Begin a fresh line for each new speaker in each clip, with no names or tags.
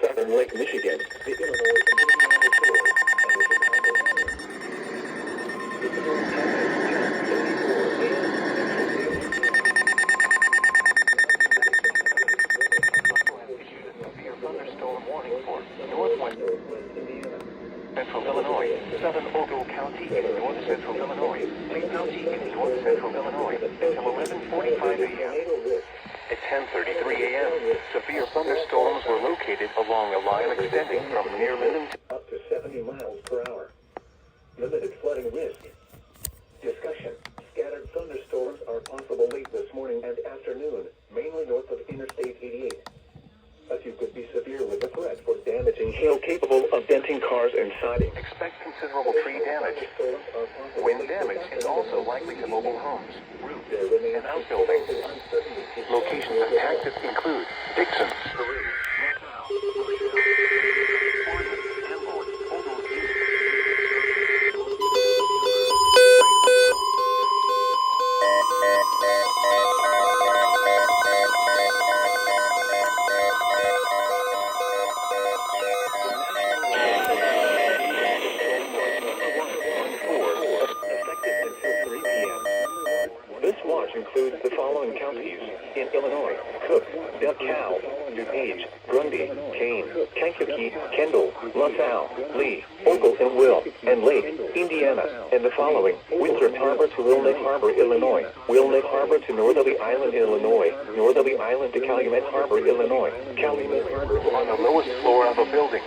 Southern Lake, Michigan, the Illinois and Indiana shores, and the Chicago area. The tomorrow time is 10:34 a.m.
Severe thunderstorm warning for northwest central Illinois, southern Ogle County in north central Illinois, Lee County in north central Illinois until 11:45 a.m. At 10:33 a.m., severe thunderstorms were located along a line extending from near Linden
up to 70 miles per hour. Limited flooding risk. Discussion. Scattered thunderstorms are possible late this morning and afternoon, mainly north of Interstate 88. But you could be severe with a threat for damaging hail capable of denting cars and siding.
Expect considerable tree damage. Wind damage is also likely to mobile homes, roofs, and outbuildings. Locations impacted include Dixon,
This watch includes the following counties in Illinois: Cook, DeKalb, DuPage, Grundy, Kane, Kankakee, Kendall, LaSalle, Lee, Ogle and Will, and Lake, Indiana, and the following: Winthrop Harbor to Wilmette Harbor, Illinois, Wilmette Harbor to Northerly Island, Illinois, Northerly Island to Calumet Harbor, Illinois, Calumet Harbor
on the lowest floor of a building.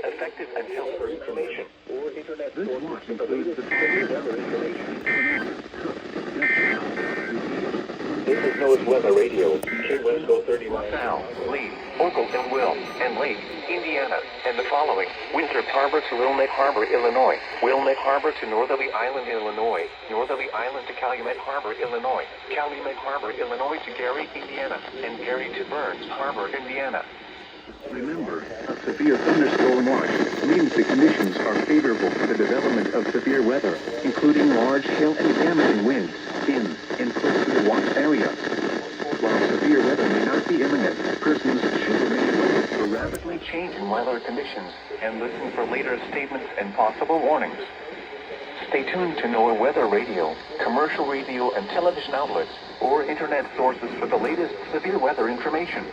Effective until further information.
This watch includes the following weather information. This is NOAA's Weather Radio, Key West 031.
LaSalle, Lee, Ogle and Will, and Lake, Indiana, and the following: Winthrop Harbor to Wilmette Harbor, Illinois, Wilmette Harbor to Northerly Island, Illinois, Northerly Island to Calumet Harbor, Illinois, Calumet Harbor, Illinois to Gary, Indiana, and Gary to Burns Harbor, Indiana.
Remember, a severe thunderstorm watch means the conditions are favorable for the development of severe weather, including large hail and damaging winds in and close to the watch area. While severe weather may not be imminent, persons should remain alert for rapidly
Changing weather conditions and listen for later statements and possible warnings. Stay tuned to NOAA Weather Radio, commercial radio and television outlets, or internet sources for the latest severe weather information.